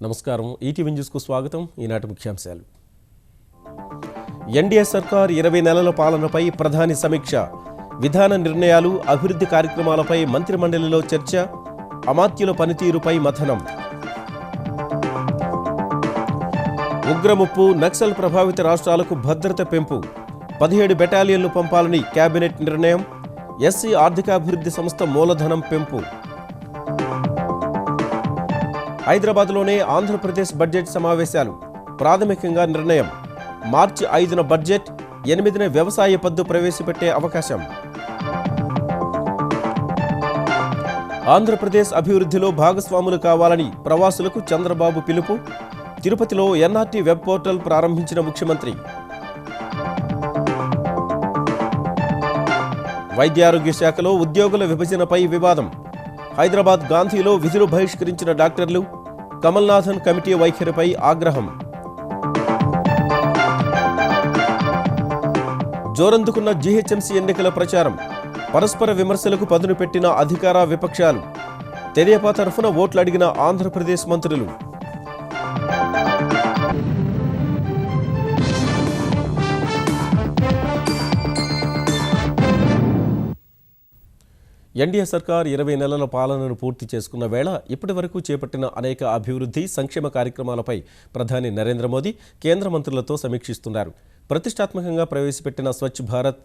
నమస్కారం. ఈటీవీ న్యూస్కు స్వాగతం. ఈనాటి ముఖ్యాంశాలు. ఎన్డీఏ సర్కార్ 20 నెలల పాలనపై ప్రధాని సమీక్ష. విధాన నిర్ణయాలు, అభివృద్ధి కార్యక్రమాలపై మంత్రిమండలిలో చర్చ. అమాత్యుల పనితీరుపై మథనం. ఉగ్రముప్పు, నక్సల్ ప్రభావిత రాష్ట్రాలకు భద్రత పెంపు. 17 బెటాలియన్లు పంపాలని కేబినెట్ నిర్ణయం. ఎస్సీ ఆర్థికాభివృద్ధి సంస్థ మూలధనం పెంపు. హైదరాబాద్లోనే ఆంధ్రప్రదేశ్ బడ్జెట్ సమావేశాలు. ప్రాథమికంగా నిర్ణయం. మార్చి 5న బడ్జెట్, 8న వ్యవసాయ పద్దు ప్రవేశపెట్టే అవకాశం. ఆంధ్రప్రదేశ్ అభివృద్ధిలో భాగస్వాములు కావాలని ప్రవాసులకు చంద్రబాబు పిలుపు. తిరుపతిలో ఎన్ఆర్టీ వెబ్ పోర్టల్ ప్రారంభించిన ముఖ్యమంత్రి. వైద్యారోగ్య శాఖలో ఉద్యోగుల విభజనపై వివాదం. హైదరాబాద్ గాంధీలో విధులు బహిష్కరించిన డాక్టర్లు. కమల్నాథన్ కమిటీ వైఖరిపై ఆగ్రహం. జోరందుకున్న జీహెచ్ఎంసీ ఎన్నికల ప్రచారం. పరస్పర విమర్శలకు పదును పెట్టిన అధికార విపక్షాలు. తెదేపా తరఫున ఓట్లు అడిగిన ఆంధ్రప్రదేశ్ మంత్రులు. ఎన్డీఏ సర్కార్ 20 నెలల పాలనను పూర్తి చేసుకున్న వేళ ఇప్పటి వరకు చేపట్టిన అనేక అభివృద్ధి, సంక్షేమ కార్యక్రమాలపై ప్రధాని నరేంద్ర మోదీ కేంద్ర మంత్రులతో సమీక్షిస్తున్నారు. ప్రతిష్టాత్మకంగా ప్రవేశపెట్టిన స్వచ్ఛ భారత్,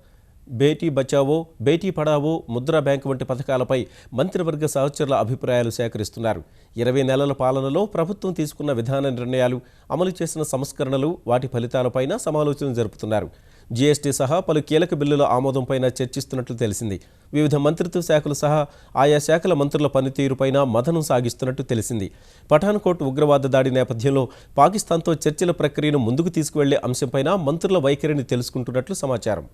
బేటీ బచావో, బేటీ పడావో, ముద్రా బ్యాంక్ వంటి పథకాలపై మంత్రివర్గ సహచరుల అభిప్రాయాలు సేకరిస్తున్నారు. 20 నెలల పాలనలో ప్రభుత్వం తీసుకున్న విధాన నిర్ణయాలు, అమలు చేసిన సంస్కరణలు, వాటి ఫలితాలపైన సమాలోచనలు జరుపుతున్నారు. జీఎస్టీ సహా పలు కీలక బిల్లుల ఆమోదంపైన చర్చిస్తున్నట్లు తెలిసింది. వివిధ మంత్రిత్వ శాఖలు సహా ఆయా శాఖల మంత్రుల పనితీరుపైన మథనం సాగిస్తున్నట్టు తెలిసింది. పఠాన్కోట్ ఉగ్రవాద దాడి నేపథ్యంలో పాకిస్తాన్తో చర్చల ప్రక్రియను ముందుకు తీసుకువెళ్లే అంశంపైన మంత్రుల వైఖరిని తెలుసుకుంటున్నట్లు సమాచారం.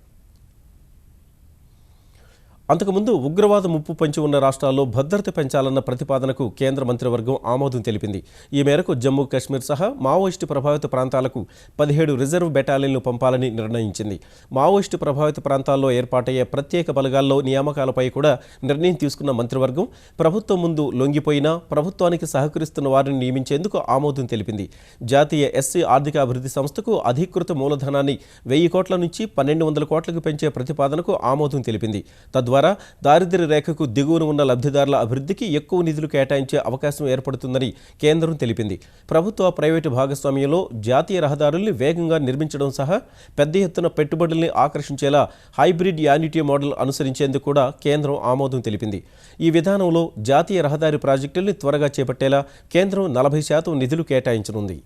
అంతకుముందు ఉగ్రవాద ముప్పు పొంచి ఉన్న రాష్ట్రాల్లో భద్రత పెంచాలన్న ప్రతిపాదనకు కేంద్ర మంత్రివర్గం ఆమోదం తెలిపింది. ఈ మేరకు జమ్మూ కాశ్మీర్ సహా మావోయిస్టు ప్రభావిత ప్రాంతాలకు 17 రిజర్వ్ బెటాలియన్లు పంపాలని నిర్ణయించింది. మావోయిస్టు ప్రభావిత ప్రాంతాల్లో ఏర్పాటయ్యే ప్రత్యేక బలగాల్లో నియామకాలపై కూడా నిర్ణయం తీసుకున్న మంత్రివర్గం ప్రభుత్వం ముందు లొంగిపోయినా ప్రభుత్వానికి సహకరిస్తున్న వారిని నియమించేందుకు ఆమోదం తెలిపింది. జాతీయ ఎస్సీ ఆర్థికాభివృద్ధి సంస్థకు అధీకృత మూలధనాన్ని 1000 కోట్ల నుంచి 1200 కోట్లకు పెంచే ప్రతిపాదనకు ఆమోదం తెలిపింది. తద్వారా దారిద్ర్య రేఖకు దిగువన ఉన్న లబ్ధిదారుల అభివృద్ధికి ఎక్కువ నిధులు కేటాయించే అవకాశం ఏర్పడుతుందని కేంద్రం తెలిపింది. ప్రభుత్వ, ప్రైవేటు భాగస్వామ్యంలో జాతీయ రహదారుల్ని వేగంగా నిర్మించడం సహా పెద్ద ఎత్తున పెట్టుబడుల్ని ఆకర్షించేలా హైబ్రిడ్ యాన్యుటీ మోడల్ అనుసరించేందుకు కూడా కేంద్రం ఆమోదం తెలిపింది. ఈ విధానంలో జాతీయ రహదారి ప్రాజెక్టుల్ని త్వరగా చేపట్టేలా కేంద్రం 40% నిధులు కేటాయించనుంది.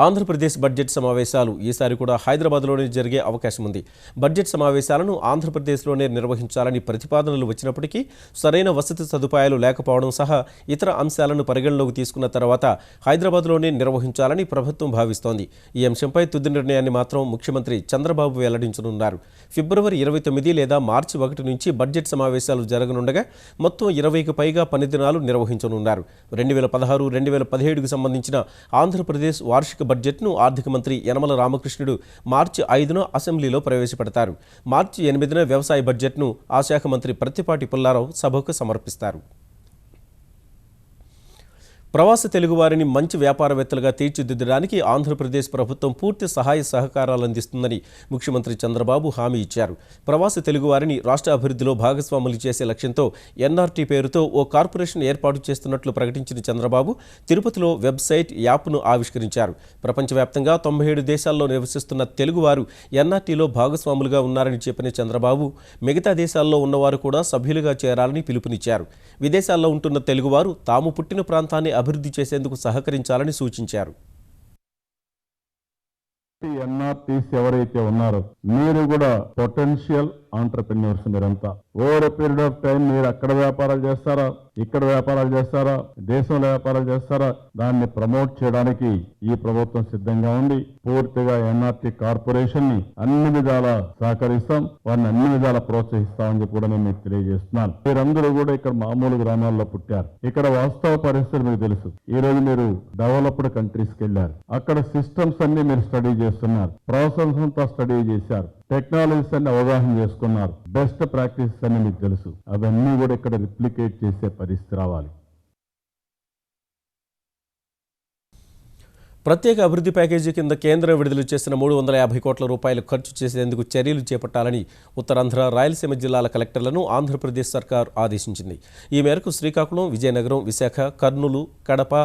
ఆంధ్రప్రదేశ్ బడ్జెట్ సమావేశాలు ఈసారి కూడా హైదరాబాద్లోనే జరిగే అవకాశం ఉంది. బడ్జెట్ సమావేశాలను ఆంధ్రప్రదేశ్లోనే నిర్వహించాలని ప్రతిపాదనలు వచ్చినప్పటికీ సరైన వసతి సదుపాయాలు లేకపోవడం సహా ఇతర అంశాలను పరిగణలోకి తీసుకున్న తర్వాత హైదరాబాద్లోనే నిర్వహించాలని ప్రభుత్వం భావిస్తోంది. ఈ అంశంపై తుది నిర్ణయాన్ని మాత్రం ముఖ్యమంత్రి చంద్రబాబు వెల్లడించనున్నారు. ఫిబ్రవరి 29 లేదా మార్చి 1 నుంచి బడ్జెట్ సమావేశాలు జరగనుండగా మొత్తం 20కి పైగా పని దినాలు నిర్వహించనున్నారు. 2016-2017కు సంబంధించిన ఆంధ్రప్రదేశ్ వార్షిక బడ్జెట్ను ఆర్థిక మంత్రి యనమల రామకృష్ణుడు మార్చి 5న అసెంబ్లీలో ప్రవేశపెడతారు. మార్చి 8న వ్యవసాయ బడ్జెట్ను ఆ శాఖ మంత్రి ప్రత్తిపాటి పుల్లారావు సభకు సమర్పిస్తారు. ప్రవాస తెలుగువారిని మంచి వ్యాపారవేత్తలుగా తీర్చిదిద్దడానికి ఆంధ్రప్రదేశ్ ప్రభుత్వం పూర్తి సహాయ సహకారాలు అందిస్తుందని ముఖ్యమంత్రి చంద్రబాబు హామీ ఇచ్చారు. ప్రవాస తెలుగువారిని రాష్ట్ర అభివృద్ధిలో భాగస్వాములు చేసే లక్ష్యంతో ఎన్ఆర్టీ పేరుతో ఓ కార్పొరేషన్ ఏర్పాటు చేస్తున్నట్లు ప్రకటించిన చంద్రబాబు తిరుపతిలో వెబ్సైట్, యాప్ను ఆవిష్కరించారు. ప్రపంచవ్యాప్తంగా 97 దేశాల్లో నివసిస్తున్న తెలుగువారు ఎన్ఆర్టీలో భాగస్వాములుగా ఉన్నారని చెప్పిన చంద్రబాబు మిగతా దేశాల్లో ఉన్నవారు కూడా సభ్యులుగా చేరాలని పిలుపునిచ్చారు. విదేశాల్లో ఉంటున్న తెలుగువారు తాము పుట్టిన ప్రాంతాన్ని అభివృద్ధి చేసేందుకు సహకరించాలని సూచించారు. ఎన్ఆర్టీస్ ఎవరైతే ఉన్నారో మీరు కూడా పొటెన్షియల్ ఆంటర్ప్రెన్యూర్స్ మీరంతా. Over a period of time మీరు అక్కడ వ్యాపారాలు చేస్తారా, ఇక్కడ వ్యాపారాలు చేస్తారా, దేశంలో వ్యాపారాలు చేస్తారా, దాన్ని ప్రమోట్ చేయడానికి ఈ ప్రభుత్వం సిద్ధంగా ఉంది. పూర్తిగా ఎన్ఆర్టీ కార్పొరేషన్ ని అన్ని విధాలా సహకరిస్తాం, వారిని అన్ని విధాలా ప్రోత్సహిస్తామని చెప్పి కూడా నేను మీకు తెలియజేస్తున్నాను. మీరందరూ కూడా ఇక్కడ మామూలు గ్రామాల్లో పుట్టారు. ఇక్కడ వాస్తవ పరిస్థితులు మీకు తెలుసు. ఈ రోజు మీరు డెవలప్డ్ కంట్రీస్కి వెళ్ళారు, అక్కడ సిస్టమ్స్ అన్ని మీరు స్టడీ చేస్తున్నారు, ప్రాసెస్ అంతా స్టడీ చేశారు, టెక్నాలజీస్ అన్ని అవగాహన చేసుకున్నారు, బెస్ట్ ప్రాక్టీసెస్ అన్ని మీకు తెలుసు. అవన్నీ కూడా ఇక్కడ రిప్లికేట్ చేసే పరిస్థితి రావాలి. ప్రత్యేక అభివృద్ధి ప్యాకేజీ కింద కేంద్రం విడుదల చేసిన 350 కోట్ల రూపాయలు ఖర్చు చేసేందుకు చర్యలు చేపట్టాలని ఉత్తరాంధ్ర, రాయలసీమ జిల్లాల కలెక్టర్లను ఆంధ్రప్రదేశ్ సర్కార్ ఆదేశించింది. ఈ మేరకు శ్రీకాకుళం, విజయనగరం, విశాఖ, కర్నూలు, కడప,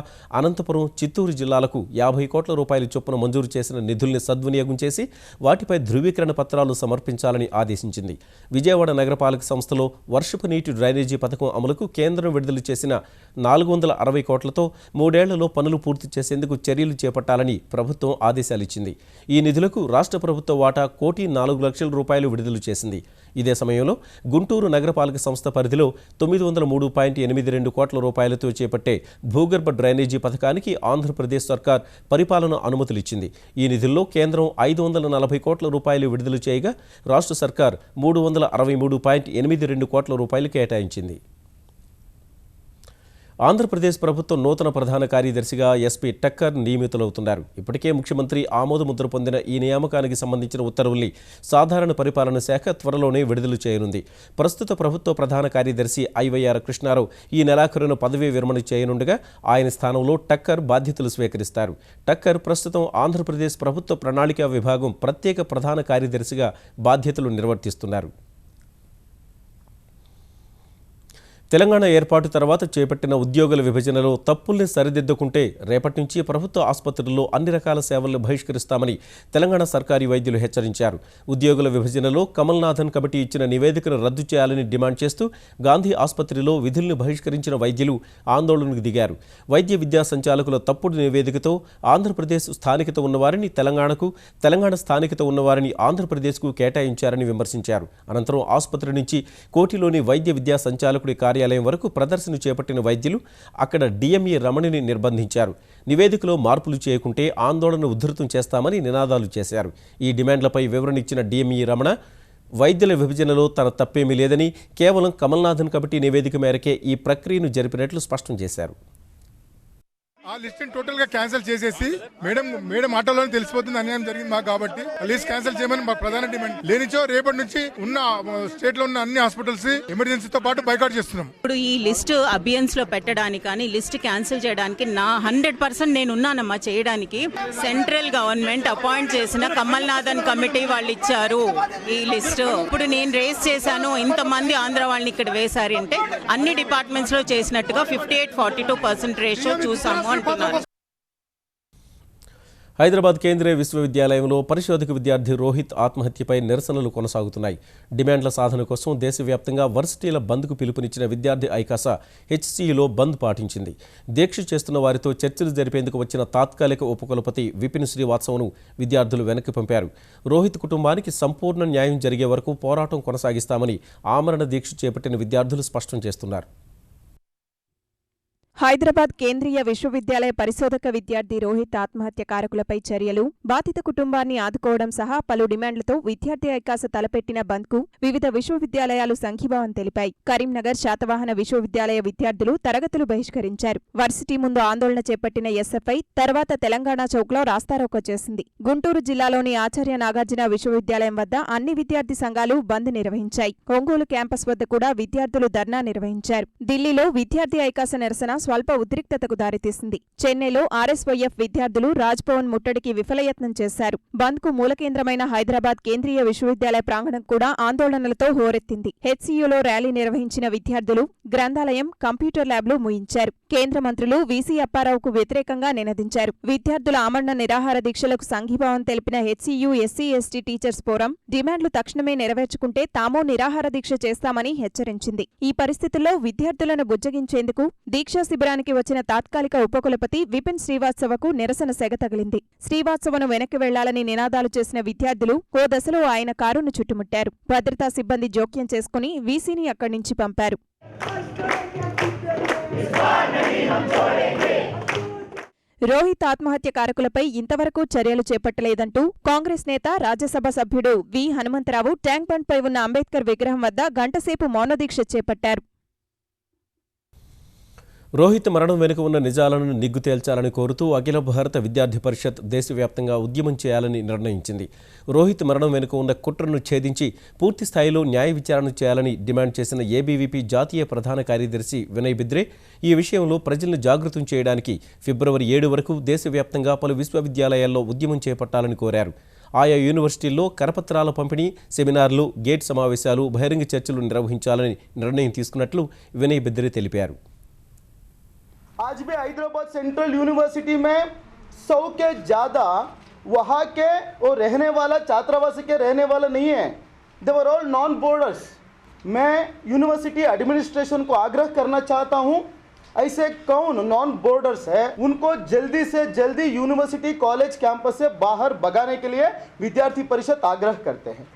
అనంతపురం, చిత్తూరు జిల్లాలకు 50 కోట్ల రూపాయల చొప్పున మంజూరు చేసిన నిధుల్ని సద్వినియోగం చేసి వాటిపై ధృవీకరణ పత్రాలు సమర్పించాలని ఆదేశించింది. విజయవాడ నగరపాలక సంస్థలో వర్షపు నీటి డ్రైనేజీ పథకం అమలుకు కేంద్రం విడుదల చేసిన 460 కోట్లతో 3 ఏళ్లలో పనులు పూర్తి చేసేందుకు చర్యలు చేపట్టాలని ప్రభుత్వం ఆదేశాలిచ్చింది. ఈ నిధులకు రాష్ట్ర ప్రభుత్వ వాటా 1,04,00,000 రూపాయలు విడుదల చేసింది. ఇదే సమయంలో గుంటూరు నగరపాలక సంస్థ పరిధిలో 903.82 కోట్ల రూపాయలతో చేపట్టే భూగర్భ డ్రైనేజీ పథకానికి ఆంధ్రప్రదేశ్ సర్కార్ పరిపాలన అనుమతులిచ్చింది. ఈ నిధుల్లో కేంద్రం 540 కోట్ల రూపాయలు విడుదల చేయగా రాష్ట్ర సర్కార్ 363.82 కోట్ల రూపాయలు కేటాయించింది. ఆంధ్రప్రదేశ్ ప్రభుత్వం నూతన ప్రధాన కార్యదర్శిగా ఎస్పీ టక్కర్ నియమితులవుతున్నారు. ఇప్పటికే ముఖ్యమంత్రి ఆమోదముద్ర పొందిన ఈ నియామకానికి సంబంధించిన ఉత్తర్వుల్ని సాధారణ పరిపాలన శాఖ త్వరలోనే విడుదల చేయనుంది. ప్రస్తుత ప్రభుత్వ ప్రధాన కార్యదర్శి ఐవైఆర్ కృష్ణారావు ఈ నెలాఖరున పదవీ విరమణ చేయనుండగా ఆయన స్థానంలో టక్కర్ బాధ్యతలు స్వీకరిస్తారు. టక్కర్ ప్రస్తుతం ఆంధ్రప్రదేశ్ ప్రభుత్వ ప్రణాళికా విభాగం ప్రత్యేక ప్రధాన కార్యదర్శిగా బాధ్యతలు నిర్వర్తిస్తున్నారు. తెలంగాణ ఏర్పాటు తర్వాత చేపట్టిన ఉద్యోగుల విభజనలో తప్పుల్ని సరిదిద్దుకుంటే రేపటి నుంచి ప్రభుత్వ ఆసుపత్రుల్లో అన్ని రకాల సేవలను బహిష్కరిస్తామని తెలంగాణ సర్కారీ వైద్యులు హెచ్చరించారు. ఉద్యోగుల విభజనలో కమల్నాథన్ కమిటీ ఇచ్చిన నివేదికను రద్దు చేయాలని డిమాండ్ చేస్తూ గాంధీ ఆసుపత్రిలో విధులను బహిష్కరించిన వైద్యులు ఆందోళనకు దిగారు. వైద్య విద్యా సంచాలకుల తప్పుడు నివేదికతో ఆంధ్రప్రదేశ్ స్థానికత ఉన్నవారిని తెలంగాణకు, తెలంగాణ స్థానికత ఉన్నవారిని ఆంధ్రప్రదేశ్కు కేటాయించారని విమర్శించారు. అనంతరం ఆసుపత్రి నుంచి కోటిలోని వైద్య విద్యా సంచాలకుడి కార్యాలయం వరకు ప్రదర్శన చేపట్టిన వైద్యులు అక్కడ డిఎంఈ రమణిని నిర్బంధించారు. నివేదికలో మార్పులు చేయకుంటే ఆందోళన ఉధృతం చేస్తామని నినాదాలు చేశారు. ఈ డిమాండ్లపై వివరణ ఇచ్చిన డిఎంఈ రమణ వైద్యుల విభజనలో తన తప్పేమీ లేదని, కేవలం కమల్నాథన్ కమిటీ నివేదిక మేరకే ఈ ప్రక్రియను జరిపినట్లు స్పష్టం చేశారు. ఆ లిస్ట్ టోటల్ గా క్యాన్సిల్ చేసేసి మేడం మాటల్లోనే తెలిసిపోతుంది అన్యాయం జరిగింది మాకు, కాబట్టి ఆ లిస్ట్ క్యాన్సిల్ చేయమని మా ప్రధాన డిమాండ్. లేనిచో రేపటి నుంచి ఉన్న స్టేట్ లో ఉన్న అన్ని హాస్పిటల్స్ ఎమర్జెన్సీతో పాటు బైకాట్ చేస్తున్నాం. ఇప్పుడు ఈ లిస్ట్ అబియన్స్ లో పెట్టడానికి కానీ లిస్ట్ క్యాన్సిల్ చేయడానికి నా 100% నేను ఉన్నానమ్మా చేయడానికి. సెంట్రల్ గవర్నమెంట్ అపాయింట్ చేసిన కమల్నాథన్ కమిటీ వాళ్ళు ఇచ్చారు ఈ లిస్ట్. ఇప్పుడు నేను రేస్ చేశాను, ఇంతమంది ఆంధ్ర వాళ్ళని ఇక్కడ వేశారు అంటే అన్ని డిపార్ట్మెంట్స్ లో చేసినట్టుగా 58-42% రేషియో చూసాము అంటున్నారు. హైదరాబాద్ కేంద్రీయ విశ్వవిద్యాలయంలో పరిశోధక విద్యార్థి రోహిత్ ఆత్మహత్యపై నిరసనలు కొనసాగుతున్నాయి. డిమాండ్ల సాధన కోసం దేశవ్యాప్తంగా వర్సిటీల బంద్కు పిలుపునిచ్చిన విద్యార్థి ఐకాస హెచ్సియులో బంద్ పాటించింది. దీక్ష చేస్తున్న వారితో చర్చలు జరిపేందుకు వచ్చిన తాత్కాలిక ఉపకులపతి విపిన్ శ్రీవాత్సవను విద్యార్థులు వెనక్కి పంపారు. రోహిత్ కుటుంబానికి సంపూర్ణ న్యాయం జరిగే వరకు పోరాటం కొనసాగిస్తామని ఆమరణ దీక్ష చేపట్టిన విద్యార్థులు స్పష్టం చేస్తున్నారు. హైదరాబాద్ కేంద్రీయ విశ్వవిద్యాలయ పరిశోధక విద్యార్థి రోహిత్ ఆత్మహత్య కారకులపై చర్యలు, బాధిత కుటుంబాన్ని ఆదుకోవడం సహా పలు డిమాండ్లతో విద్యార్థి ఐకాస తలపెట్టిన బంద్కు వివిధ విశ్వవిద్యాలయాలు సంఘీభావం తెలిపాయి. కరీంనగర్ శాతవాహన విశ్వవిద్యాలయ విద్యార్థులు తరగతులు బహిష్కరించారు. వర్సిటీ ముందు ఆందోళన చేపట్టిన ఎస్ఎఫ్ఐ తర్వాత తెలంగాణ చౌక్లో రాస్తారోకో చేసింది. గుంటూరు జిల్లాలోని ఆచార్య నాగార్జున విశ్వవిద్యాలయం వద్ద అన్ని విద్యార్థి సంఘాలు బంద్ నిర్వహించాయి. ఒంగోలు క్యాంపస్ వద్ద కూడా విద్యార్థులు ధర్నా నిర్వహించారు. ఢిల్లీలో విద్యార్థి ఐకాస నిరసన స్వల్ప ఉద్రిక్తతకు దారితీసింది. చెన్నైలో ఆర్ఎస్వైఎఫ్ విద్యార్థులు రాజ్భవన్ ముట్టడికి విఫలయత్నం చేశారు. బంద్కు మూలకేంద్రమైన హైదరాబాద్ కేంద్రీయ విశ్వవిద్యాలయ ప్రాంగణం కూడా ఆందోళనలతో హోరెత్తింది. హెచ్సియులో ర్యాలీ నిర్వహించిన విద్యార్థులు గ్రంథాలయం, కంప్యూటర్ ల్యాబ్లు మూయించారు. కేంద్ర మంత్రులు వీసీ అప్పారావుకు వ్యతిరేకంగా నినదించారు. విద్యార్థుల ఆమరణ నిరాహార దీక్షలకు సంఘీభావం తెలిపిన HCU SC ST teachers forum డిమాండ్లు తక్షణమే నెరవేర్చుకుంటే తాము నిరాహార దీక్ష చేస్తామని హెచ్చరించింది. ఈ పరిస్థితుల్లో విద్యార్థులను బుజ్జగించేందుకు దీక్షా శిబిరానికి వచ్చిన తాత్కాలిక ఉపకులపతి విపిన్ శ్రీవాత్సవకు నిరసన సెగ తగిలింది. శ్రీవాత్సవను వెనక్కి వెళ్లాలని నినాదాలు చేసిన విద్యార్థులు ఓ దశలో ఆయన కారును చుట్టుముట్టారు. భద్రతా సిబ్బంది జోక్యం చేసుకుని వీసీని అక్కడి నుంచి పంపారు. రోహిత్ ఆత్మహత్య కారకులపై ఇంతవరకు చర్యలు చేపట్టలేదంటూ కాంగ్రెస్ నేత, రాజ్యసభ సభ్యుడు వి హనుమంతరావు ట్యాంక్ బండ్పై ఉన్న అంబేద్కర్ విగ్రహం వద్ద గంటసేపు మౌనదీక్ష చేపట్టారు. రోహిత్ మరణం వెనుక ఉన్న నిజాలను నిగ్గు తేల్చాలని కోరుతూ అఖిల భారత విద్యార్థి పరిషత్ దేశవ్యాప్తంగా ఉద్యమం చేయాలని నిర్ణయించింది. రోహిత్ మరణం వెనుక ఉన్న కుట్రను ఛేదించి పూర్తి స్థాయిలో న్యాయ విచారణ చేయాలని డిమాండ్ చేసిన ఏబీవీపీ జాతీయ ప్రధాన కార్యదర్శి వినయ్ బిద్రే ఈ విషయంలో ప్రజలను జాగృతం చేయడానికి ఫిబ్రవరి 7 వరకు దేశవ్యాప్తంగా పలు విశ్వవిద్యాలయాల్లో ఉద్యమం చేపట్టాలని కోరారు. ఆయా యూనివర్సిటీల్లో కరపత్రాల పంపిణీ, సెమినార్లు, గేట్ సమావేశాలు, బహిరంగ చర్చలు నిర్వహించాలని నిర్ణయం తీసుకున్నట్లు వినయ్ బిద్రే తెలిపారు. आज भी हैदराबाद सेंट्रल यूनिवर्सिटी में 100 के ज़्यादा वहाँ के और रहने वाला छात्रावास के रहने वाला नहीं है. दे वर ऑल नॉन बोर्डर्स. मैं यूनिवर्सिटी एडमिनिस्ट्रेशन को आग्रह करना चाहता हूँ, ऐसे कौन नॉन बोर्डर्स है उनको जल्दी से जल्दी यूनिवर्सिटी कॉलेज कैंपस से बाहर भगाने के लिए विद्यार्थी परिषद आग्रह करते हैं.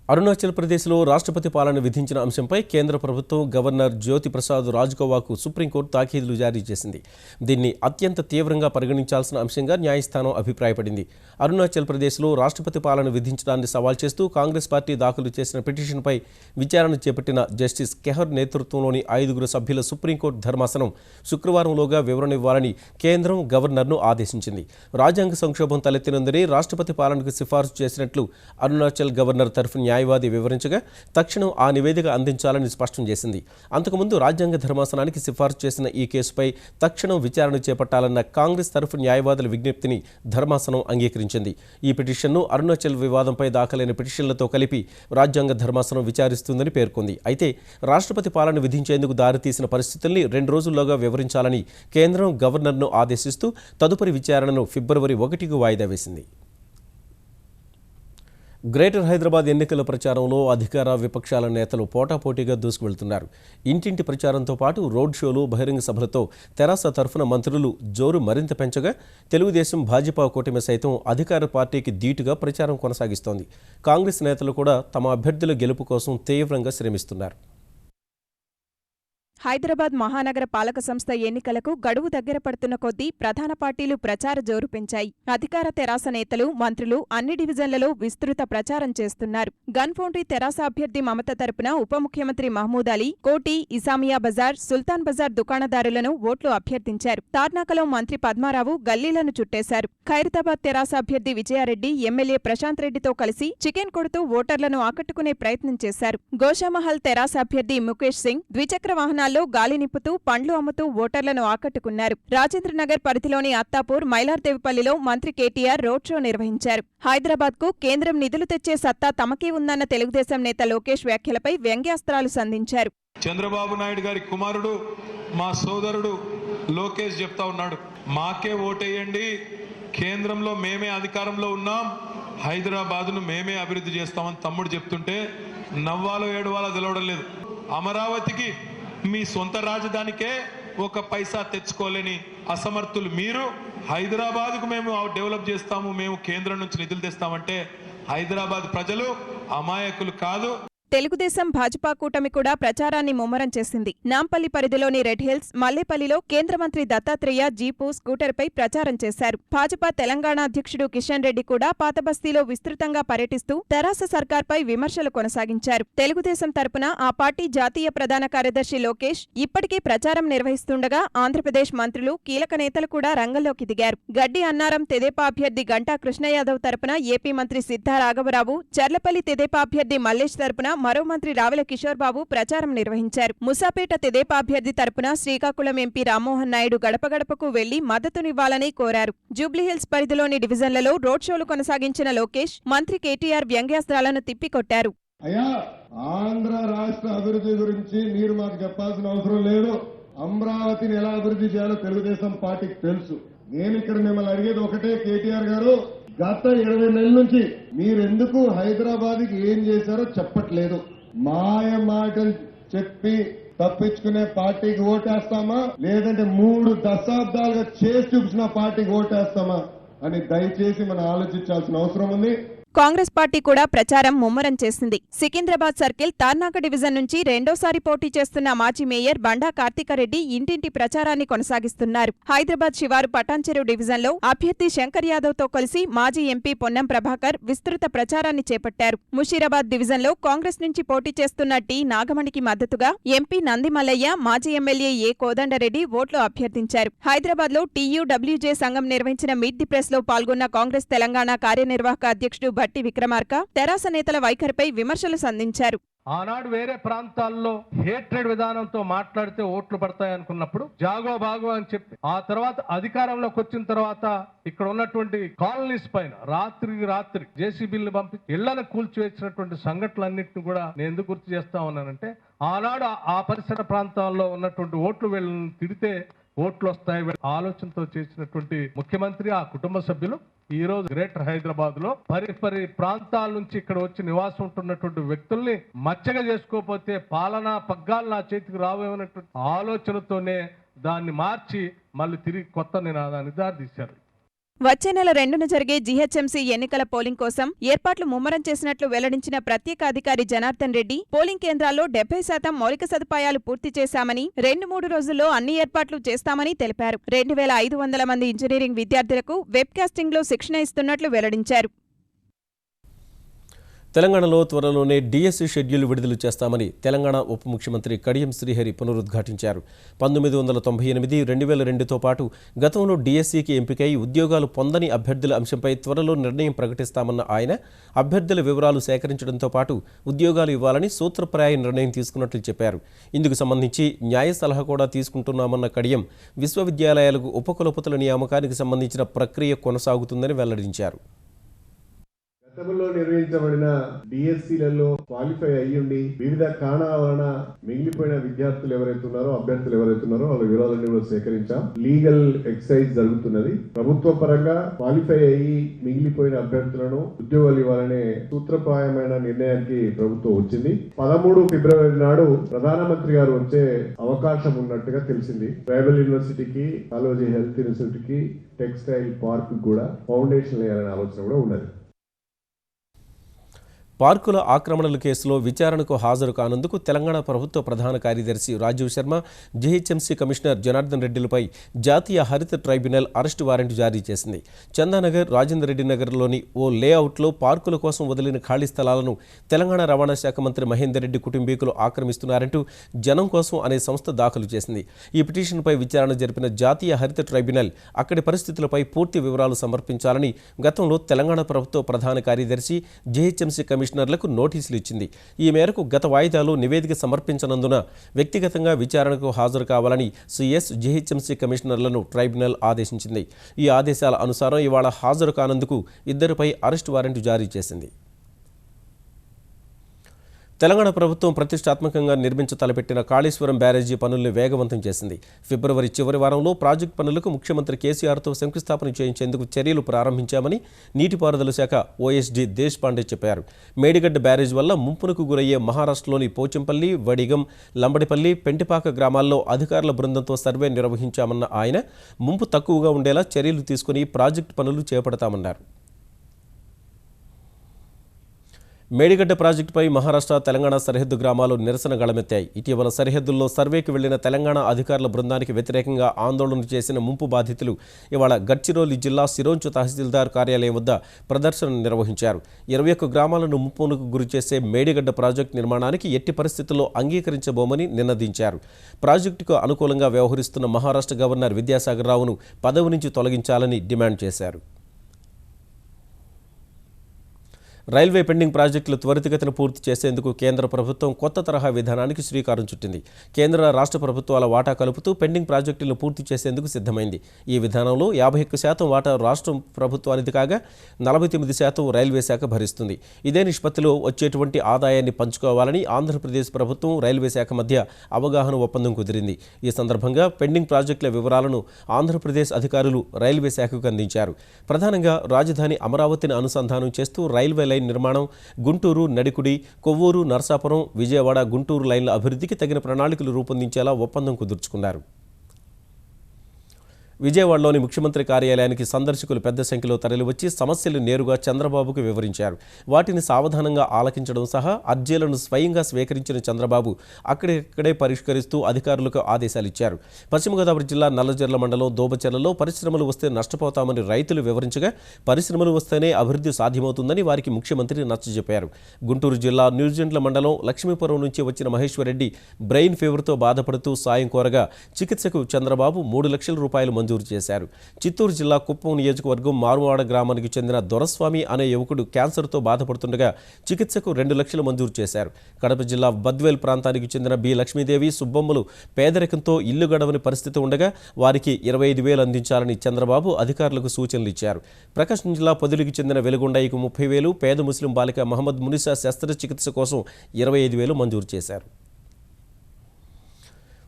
అరుణాచల్ ప్రదేశ్లో రాష్ట్రపతి పాలన విధించిన అంశంపై కేంద్ర ప్రభుత్వం గవర్నర్ జ్యోతి ప్రసాద్ రాజ్కోవాకు సుప్రీంకోర్టు తాకీదులు జారీ చేసింది. దీన్ని అత్యంత తీవ్రంగా పరిగణించాల్సిన అంశంగా న్యాయస్థానం అభిప్రాయపడింది. అరుణాచల్ ప్రదేశ్లో రాష్ట్రపతి పాలన విధించడాన్ని సవాల్ చేస్తూ కాంగ్రెస్ పార్టీ దాఖలు చేసిన పిటిషన్పై విచారణ చేపట్టిన జస్టిస్ కెహర్ నేతృత్వంలోని 5 సభ్యుల సుప్రీంకోర్టు ధర్మాసనం శుక్రవారంలోగా వివరణ ఇవ్వాలని కేంద్రం గవర్నర్ను ఆదేశించింది. రాజ్యాంగ సంక్షోభం తలెత్తినందునే రాష్ట్రపతి పాలనకు సిఫార్సు చేసినట్లు అరుణాచల్ గవర్నర్ తరఫు న్యాయవాది వివరించగా తక్షణం ఆ నివేదిక అందించాలని స్పష్టం చేసింది. అంతకుముందు రాజ్యాంగ ధర్మాసనానికి సిఫార్సు చేసిన ఈ కేసుపై తక్షణం విచారణ చేపట్టాలన్న కాంగ్రెస్ తరఫు న్యాయవాదుల విజ్ఞప్తిని ధర్మాసనం అంగీకరించింది. ఈ పిటిషన్ను అరుణాచల్ వివాదంపై దాఖలైన పిటిషన్లతో కలిపి రాజ్యాంగ ధర్మాసనం విచారిస్తుందని పేర్కొంది. అయితే రాష్ట్రపతి పాలన విధించేందుకు దారితీసిన పరిస్థితుల్ని 2 రోజుల్లోగా వివరించాలని కేంద్రం గవర్నర్ను ఆదేశిస్తూ తదుపరి విచారణను ఫిబ్రవరి 1కు వాయిదా వేసింది. గ్రేటర్ హైదరాబాద్ ఎన్నికల ప్రచారంలో అధికార విపక్షాల నేతలు పోటాపోటీగా దూసుకువెళ్తున్నారు. ఇంటింటి ప్రచారంతో పాటు రోడ్ షోలు, బహిరంగ సభలతో తెరాస తరఫున మంత్రులు జోరు మరింత పెంచగా తెలుగుదేశం, భాజపా కూటమి సైతం అధికార పార్టీకి ధీటుగా ప్రచారం కొనసాగిస్తోంది. కాంగ్రెస్ నేతలు కూడా తమ అభ్యర్థుల గెలుపు కోసం తీవ్రంగా శ్రమిస్తున్నారు. హైదరాబాద్ మహానగర పాలక సంస్థ ఎన్నికలకు గడువు దగ్గర పడుతున్న కొద్దీ ప్రధాన పార్టీలు ప్రచార జోరు పెంచాయి. అధికార తెరాస నేతలు, మంత్రులు అన్ని డివిజన్లలో విస్తృత ప్రచారం చేస్తున్నారు. గన్ ఫౌండరీ తెరాస అభ్యర్థి మమత తరపున ఉప ముఖ్యమంత్రి మహమూద్ అలీ, కోటి, ఇసామియా బజార్, సుల్తాన్ బజార్ దుకాణదారులను ఓట్లు అభ్యర్థించారు. తార్నాకలో మంత్రి పద్మారావు గల్లీలను చుట్టేశారు. ఖైరతాబాద్ తెరాస అభ్యర్థి విజయారెడ్డి ఎమ్మెల్యే ప్రశాంత్ రెడ్డితో కలిసి చికెన్ కొడుతూ ఓటర్లను ఆకట్టుకునే ప్రయత్నం చేశారు. గోషామహల్ తెరాస అభ్యర్థి ముఖేష్ సింగ్ ద్విచక్ర వాహనాలు గాలి నింపుతూ పండ్లు అమ్ముతూ ఓటర్లను ఆకట్టుకున్నారు. రాజేంద్రనగర్ పరిధిలోని అత్తాపూర్, మైలార్దేవిపల్లిలో మంత్రి కేటీఆర్ రోడ్ షో నిర్వహించారు. హైదరాబాద్కు కేంద్రం నిధులు తెచ్చే సత్తా తమకే ఉందన్న తెలుగుదేశం నేత లోకేష్ వ్యాఖ్యలపై వ్యంగ్యాస్త్రాలు సంధించారు. చంద్రబాబు నాయుడు గారి కుమారుడు, మా సోదరుడు లోకేష్ చెప్తా ఉన్నాడు, మాకే ఓటేయండి, కేంద్రంలో మేమే అధికారంలో ఉన్నాం, హైదరాబాద్ను మేమే అభివృద్ధి చేస్తామని తమ్ముడు చెప్తుంటే నవ్వాలో ఏడవాలో తెలవడం లేదు. అమరావతికి మీ సొంత రాజధానికే 1 పైసా తెచ్చుకోలేని అసమర్థులు మీరు హైదరాబాద్కు మేము డెవలప్ చేస్తాము, మేము కేంద్రం నుంచి నిధులు తెస్తామంటే హైదరాబాద్ ప్రజలు అమాయకులు కాదు. తెలుగుదేశం, భాజపా కూటమి కూడా ప్రచారాన్ని ముమ్మరం చేసింది. నాంపల్లి పరిధిలోని రెడ్ హిల్స్, మల్లేపల్లిలో కేంద్ర మంత్రి దత్తాత్రేయ జీపు, స్కూటర్పై ప్రచారం చేశారు. భాజపా తెలంగాణ అధ్యక్షుడు కిషన్ రెడ్డి కూడా పాతబస్తీలో విస్తృతంగా పర్యటిస్తూ తెరాస సర్కార్పై విమర్శలు కొనసాగించారు. తెలుగుదేశం తరపున ఆ పార్టీ జాతీయ ప్రధాన కార్యదర్శి లోకేష్ ఇప్పటికే ప్రచారం నిర్వహిస్తుండగా ఆంధ్రప్రదేశ్ మంత్రులు, కీలక నేతలు కూడా రంగంలోకి దిగారు. గడ్డి అన్నారం తెదేపా అభ్యర్థి గంటా కృష్ణయాదవ్ తరపున ఏపీ మంత్రి సిద్ధా రాఘవరావు, చర్లపల్లి తెదేపా అభ్యర్థి మల్లేష్ తరపున మరో మంత్రి రావెల కిషోర్ బాబు ప్రచారం నిర్వహించారు. ముసాపేట తెదేపా అభ్యర్థి తరపున శ్రీకాకుళం ఎంపీ రామ్మోహన్ నాయుడు గడప గడపకు వెళ్లి మద్దతునివ్వాలని కోరారు. జూబ్లీహిల్స్ పరిధిలోని డివిజన్లలో రోడ్ షోలు కొనసాగించిన లోకేష్ మంత్రి కేటీఆర్ వ్యంగ్యాస్త్రాలను తిప్పికొట్టారు. అయ్యా, ఆంధ్ర రాష్ట్ర అభివృద్ధి గురించి మీరు మాకు చెప్పాల్సిన అవసరం లేదు. అమరావతిని ఎలా అభివృద్ధి చేయాలో తెలుగుదేశం పార్టీకి తెలుసు. నేను ఇక్కడ మిమ్మల్ని అడిగేది ఒకటే, కేటీఆర్ గారు, గత 20 నెలల నుంచి మీరెందుకు హైదరాబాద్కి ఏం చేశారో చెప్పట్లేదు. మాయ మాటలు చెప్పి తప్పించుకునే పార్టీకి ఓటేస్తామా, లేదంటే 3 దశాబ్దాలుగా చేసి చూపించిన పార్టీకి ఓటేస్తామా అని దయచేసి మనం ఆలోచించాల్సిన అవసరం ఉంది. కాంగ్రెస్ పార్టీ కూడా ప్రచారం ముమ్మరం చేసింది. సికింద్రాబాద్ సర్కిల్ తార్నాక డివిజన్ నుంచి రెండోసారి పోటీ చేస్తున్న మాజీ మేయర్ బండా కార్తికారెడ్డి ఇంటింటి ప్రచారాన్ని కొనసాగిస్తున్నారు. హైదరాబాద్ శివారు పటాన్చెరు డివిజన్లో అభ్యర్థి శంకర్ యాదవ్తో కలిసి మాజీ ఎంపీ పొన్నం ప్రభాకర్ విస్తృత ప్రచారాన్ని చేపట్టారు. ముషీరాబాద్ డివిజన్లో కాంగ్రెస్ నుంచి పోటీ చేస్తున్న టి నాగమణికి మద్దతుగా ఎంపీ నంది మల్లయ్య, మాజీ ఎమ్మెల్యే ఏ కోదండరెడ్డి ఓట్లు అభ్యర్థించారు. హైదరాబాద్లో TUWJ సంఘం నిర్వహించిన మీట్ ది ప్రెస్ లో పాల్గొన్న కాంగ్రెస్ తెలంగాణ కార్యనిర్వాహక అధ్యక్షుడు భట్టి విక్రమార్క తెరాస నేతల వైఖరిపై విమర్శలు సంధించారు. ఆనాడు వేరే ప్రాంతాల్లో హేట్రెడ్ విధానంతో మాట్లాడితే ఓట్లు పడతాయి అనుకున్నప్పుడు జాగో బాగో అని చెప్పి ఆ తర్వాత అధికారంలోకి వచ్చిన తర్వాత ఇక్కడ ఉన్నటువంటి కాలనీస్ పైన రాత్రి జేసీబీలను పంపి ఇళ్లను కూల్చివేసినటువంటి సంఘటనలన్నింటినీ కూడా నేను ఎందుకు గుర్తు చేస్తా ఉన్నానంటే ఆనాడు ఆ పరిసర ప్రాంతాల్లో ఉన్నటువంటి ఓట్లు వీళ్ళని తిడితే ఓట్లు వస్తాయి ఆలోచనతో చేసినటువంటి ముఖ్యమంత్రి ఆ కుటుంబ సభ్యులు ఈ రోజు గ్రేటర్ హైదరాబాద్ లో పరి ప్రాంతాల నుంచి ఇక్కడ వచ్చి నివాసం ఉంటున్నటువంటి వ్యక్తుల్ని మచ్చగా చేసుకోకపోతే పాలనా పగ్గాలు నా చేతికి రావేమన్నటువంటి ఆలోచనతోనే దాన్ని మార్చి మళ్ళీ తిరిగి కొత్త నినాదాన్ని దారితీశారు. వచ్చే నెల 2న జరిగే GHMC ఎన్నికల పోలింగ్ కోసం ఏర్పాట్లు ముమ్మరం చేసినట్లు వెల్లడించిన ప్రత్యేక అధికారి జనార్దన్ రెడ్డి, పోలింగ్ కేంద్రాల్లో 70% మౌలిక సదుపాయాలు పూర్తి చేశామని, 2-3 రోజుల్లో అన్ని ఏర్పాట్లు చేస్తామని తెలిపారు. 2500 మంది ఇంజనీరింగ్ విద్యార్థులకు వెబ్కాస్టింగ్లో శిక్షణ ఇస్తున్నట్లు వెల్లడించారు. తెలంగాణలో త్వరలోనే DSC షెడ్యూల్ విడుదల చేస్తామని తెలంగాణ ఉప ముఖ్యమంత్రి కడియం శ్రీహరి పునరుద్ఘాటించారు. 1998, 2002తో పాటు గతంలో DSCకి ఎంపికై ఉద్యోగాలు పొందని అభ్యర్థుల అంశంపై త్వరలో నిర్ణయం ప్రకటిస్తామన్న ఆయన అభ్యర్థుల వివరాలు సేకరించడంతో పాటు ఉద్యోగాలు ఇవ్వాలని సూత్రప్రాయ నిర్ణయం తీసుకున్నట్లు చెప్పారు. ఇందుకు సంబంధించి న్యాయ సలహా కూడా తీసుకుంటున్నామన్న కడియం విశ్వవిద్యాలయాలకు ఉపకులపతుల నియామకానికి సంబంధించిన ప్రక్రియ కొనసాగుతుందని వెల్లడించారు. గతంలో నిర్వహించబడిన డిఎస్సీలలో క్వాలిఫై అయ్యుండి వివిధ కారణాల వలన మిగిలిపోయిన విద్యార్థులు ఎవరైతే ఉన్నారో అభ్యర్థులు ఎవరైతే ఉన్నారో వాళ్ళ వివరాలన్నీ కూడా సేకరించాం. లీగల్ ఎక్సైజ్ జరుగుతున్నది. ప్రభుత్వ పరంగా క్వాలిఫై అయ్యి మిగిలిపోయిన అభ్యర్థులను ఉద్యోగాలు ఇవ్వాలనే సూత్రప్రాయమైన నిర్ణయానికి ప్రభుత్వం వచ్చింది. 13 ఫిబ్రవరి నాడు ప్రధానమంత్రి గారు వచ్చే అవకాశం ఉన్నట్టుగా తెలిసింది. ట్రైబల్ యూనివర్సిటీకి, కాలోజీ హెల్త్ యూనివర్సిటీకి, టెక్స్టైల్ పార్క్ కూడా ఫౌండేషన్ వేయాలనే ఆలోచన కూడా ఉన్నది. పార్కుల ఆక్రమణల కేసులో విచారణకు హాజరు కానందుకు తెలంగాణ ప్రభుత్వ ప్రధాన కార్యదర్శి రాజీవ్ శర్మ, GHMC కమిషనర్ జనార్దన్ రెడ్డిలపై జాతీయ హరిత ట్రైబ్యునల్ అరెస్టు వారెంట్ జారీ చేసింది. చందానగర్, రాజేందర్ రెడ్డి నగర్లోని ఓ లేఅవుట్లో పార్కుల కోసం వదిలిన ఖాళీ స్థలాలను తెలంగాణ రవాణా శాఖ మంత్రి మహేందర్ రెడ్డి కుటుంబీకులు ఆక్రమిస్తున్నారంటూ జనం కోసం అనే సంస్థ దాఖలు చేసింది. ఈ పిటిషన్పై విచారణ జరిపిన జాతీయ హరిత ట్రైబ్యునల్ అక్కడి పరిస్థితులపై పూర్తి వివరాలు సమర్పించాలని గతంలో తెలంగాణ ప్రభుత్వ ప్రధాన కార్యదర్శి, GHMC కమిషనర్లకు నోటీసులు ఇచ్చింది. ఈ మేరకు గత వాయిదాలో నివేదిక సమర్పించనందున వ్యక్తిగతంగా విచారణకు హాజరు కావాలని CS, GHMC కమిషనర్లను ట్రైబ్యునల్ ఆదేశించింది. ఈ ఆదేశాల అనుసారం ఇవాళ హాజరు కానందుకు ఇద్దరిపై అరెస్టు వారెంట్ జారీ చేసింది. తెలంగాణ ప్రభుత్వం ప్రతిష్టాత్మకంగా నిర్మించ తలపెట్టిన కాళేశ్వరం బ్యారేజీ పనుల్ని వేగవంతం చేసింది. ఫిబ్రవరి చివరి వారంలో ప్రాజెక్టు పనులకు ముఖ్యమంత్రి కేసీఆర్తో శంకుస్థాపన చేయించేందుకు చర్యలు ప్రారంభించామని నీటిపారుదల శాఖ OSD దేశపాండే చెప్పారు. మేడిగడ్డ బ్యారేజ్ వల్ల ముంపునకు గురయ్యే మహారాష్ట్రలోని పోచంపల్లి, వడిగం, లంబడిపల్లి, పెంటిపాక గ్రామాల్లో అధికారుల బృందంతో సర్వే నిర్వహించామన్న ఆయన ముంపు తక్కువగా ఉండేలా చర్యలు తీసుకుని ప్రాజెక్టు పనులు చేపడతామన్నారు. మేడిగడ్డ ప్రాజెక్టుపై మహారాష్ట్ర, తెలంగాణ సరిహద్దు గ్రామాలు నిరసన గళమెత్తాయి. ఇటీవల సరిహద్దుల్లో సర్వేకి వెళ్లిన తెలంగాణ అధికారుల బృందానికి వ్యతిరేకంగా ఆందోళన చేసిన ముంపు బాధితులు ఇవాళ గడ్చిరోలి జిల్లా సిరోంచు తహసీల్దార్ కార్యాలయం వద్ద ప్రదర్శన నిర్వహించారు. 21 గ్రామాలను ముంపునకు గురిచేసే మేడిగడ్డ ప్రాజెక్టు నిర్మాణానికి ఎట్టి పరిస్థితుల్లో అంగీకరించబోమని నినదించారు. ప్రాజెక్టుకు అనుకూలంగా వ్యవహరిస్తున్న మహారాష్ట్ర గవర్నర్ విద్యాసాగర్ రావును పదవి నుంచి తొలగించాలని డిమాండ్ చేశారు. రైల్వే పెండింగ్ ప్రాజెక్టులు త్వరితగతిన పూర్తి చేసేందుకు కేంద్ర ప్రభుత్వం కొత్త తరహా విధానానికి శ్రీకారం చుట్టింది. కేంద్ర, రాష్ట్ర ప్రభుత్వాల వాటా కలుపుతూ పెండింగ్ ప్రాజెక్టులను పూర్తి చేసేందుకు సిద్ధమైంది. ఈ విధానంలో 51% వాటా రాష్ట్ర ప్రభుత్వానికి కాగా 49% రైల్వే శాఖ భరిస్తుంది. ఇదే నిష్పత్తిలో వచ్చేటువంటి ఆదాయాన్ని పంచుకోవాలని ఆంధ్రప్రదేశ్ ప్రభుత్వం, రైల్వే శాఖ మధ్య అవగాహన ఒప్పందం కుదిరింది. ఈ సందర్భంగా పెండింగ్ ప్రాజెక్టుల వివరాలను ఆంధ్రప్రదేశ్ అధికారులు రైల్వే శాఖకు అందించారు. ప్రధానంగా రాజధాని అమరావతిని అనుసంధానం చేస్తూ రైల్వే లైన్ నిర్మాణం, గుంటూరు, నడికుడి, కొవ్వూరు, నరసాపురం, విజయవాడ, గుంటూరు లైన్ల అభివృద్ధికి తగిన ప్రణాళికలు రూపొందించేలా ఒప్పందం కుదుర్చుకున్నారు. విజయవాడలోని ముఖ్యమంత్రి కార్యాలయానికి సందర్శకులు పెద్ద సంఖ్యలో తరలివచ్చి సమస్యలు నేరుగా చంద్రబాబుకు వివరించారు. వాటిని సావధానంగా ఆలకించడం సహా అర్జీలను స్వయంగా స్వీకరించిన చంద్రబాబు అక్కడిక్కడే పరిష్కరిస్తూ అధికారులకు ఆదేశాలిచ్చారు. పశ్చిమ గోదావరి జిల్లా నల్లజర్ల మండలం దోబచెర్లలో పరిశ్రమలు వస్తే నష్టపోతామని రైతులు వివరించగా పరిశ్రమలు వస్తేనే అభివృద్ధి సాధ్యమవుతుందని వారికి ముఖ్యమంత్రి నచ్చజెప్పారు. గుంటూరు జిల్లా న్యూజిలాండ్ల మండలం లక్ష్మీపురం నుంచి వచ్చిన మహేశ్వరరెడ్డి బ్రెయిన్ ఫీవర్తో బాధపడుతూ సాయం కోరగా చికిత్సకు చంద్రబాబు 3 లక్షల రూపాయలు మంజూరు చేశారు. చిత్తూరు జిల్లా కుప్పం నియోజకవర్గం మారువాడ గ్రామానికి చెందిన దొరస్వామి అనే యువకుడు క్యాన్సర్తో బాధపడుతుండగా చికిత్సకు 2 లక్షలు మంజూరు చేశారు. కడప జిల్లా బద్వేల్ ప్రాంతానికి చెందిన బి లక్ష్మీదేవి సుబ్బమ్మలు పేదరికంతో ఇల్లు గడవని పరిస్థితి ఉండగా వారికి 25,000 అందించాలని చంద్రబాబు అధికారులకు సూచనలు ఇచ్చారు. ప్రకాశం జిల్లా పొదిలికి చెందిన వెలుగొండయ్యకు 30,000, పేద ముస్లిం బాలిక మహమ్మద్ మునిసా శస్త్రచికిత్స కోసం 25,000 మంజూరు చేశారు.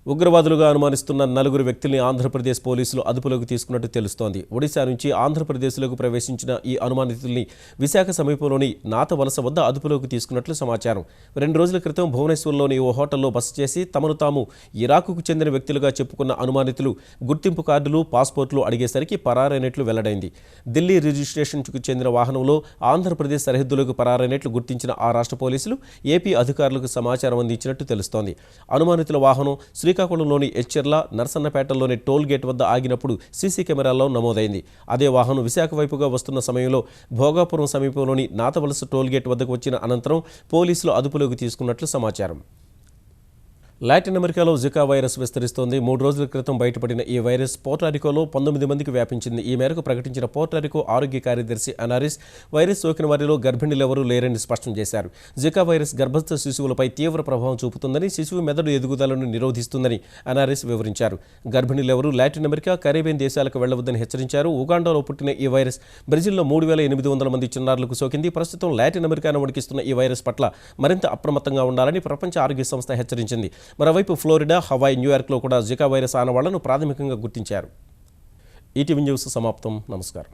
ఉగ్రవాదులుగా అనుమానిస్తున్న 4 వ్యక్తుల్ని ఆంధ్రప్రదేశ్ పోలీసులు అదుపులోకి తీసుకున్నట్టు తెలుస్తోంది. ఒడిశా నుంచి ఆంధ్రప్రదేశ్లోకి ప్రవేశించిన ఈ అనుమానితుల్ని విశాఖ సమీపంలోని నాతవలస వద్ద అదుపులోకి తీసుకున్నట్లు సమాచారం. 2 రోజుల క్రితం భువనేశ్వర్లోని ఓ హోటల్లో బస చేసి తమను తాము ఇరాకుకు చెందిన వ్యక్తులుగా చెప్పుకున్న అనుమానితులు గుర్తింపు కార్డులు, పాస్పోర్ట్లు అడిగేసరికి పరారైనట్లు వెల్లడైంది. ఢిల్లీ రిజిస్ట్రేషన్కు చెందిన వాహనంలో ఆంధ్రప్రదేశ్ సరిహద్దులకు పరారైనట్లు గుర్తించిన ఆ రాష్ట్ర పోలీసులు ఏపీ అధికారులకు సమాచారం అందించినట్టు తెలుస్తోంది. అనుమానితుల వాహనం శ్రీకాకుళంలోని ఎచ్చెర్ల, నర్సన్నపేటలోని టోల్ గేట్ వద్ద ఆగినప్పుడు సీసీ కెమెరాల్లో నమోదైంది. అదే వాహనం విశాఖ వైపుగా వస్తున్న సమయంలో భోగాపురం సమీపంలోని నాతవలస టోల్ గేట్ వద్దకు వచ్చిన అనంతరం పోలీసులు అదుపులోకి తీసుకున్నట్లు సమాచారం. లాటిన్ అమెరికాలో జికా వైరస్ విస్తరిస్తోంది. 3 రోజుల క్రితం బయటపడిన ఈ వైరస్ పోర్టారికోలో 19 మందికి వ్యాపించింది. ఈ మేరకు ప్రకటించిన పోర్టారికో ఆరోగ్య కార్యదర్శి అనారిస్ వైరస్ సోకిన వారిలో గర్భిణీలెవరూ లేరని స్పష్టం చేశారు. జికా వైరస్ గర్భస్థ శిశువులపై తీవ్ర ప్రభావం చూపుతుందని, శిశువు మెదడు ఎదుగుదలను నిరోధిస్తుందని అనారిస్ వివరించారు. గర్భిణీలెవరూ లాటిన్ అమెరికా, కరేబియన్ దేశాలకు వెళ్లవద్దని హెచ్చరించారు. ఉగాండాలో పుట్టిన ఈ వైరస్ బ్రెజిల్లో 3,800 మంది చిన్నారులకు సోకింది. ప్రస్తుతం లాటిన్ అమెరికాను వణికిస్తున్న ఈ వైరస్ పట్ల మరింత అప్రమత్తంగా ఉండాలని ప్రపంచ ఆరోగ్య సంస్థ హెచ్చరించింది. మరోవైపు ఫ్లోరిడా, హవాయ్, న్యూయార్క్లో కూడా జికా వైరస్ ఆనవాళ్లను ప్రాథమికంగా గుర్తించారు. ఈటీవీ న్యూస్ సమాప్తం. నమస్కారం.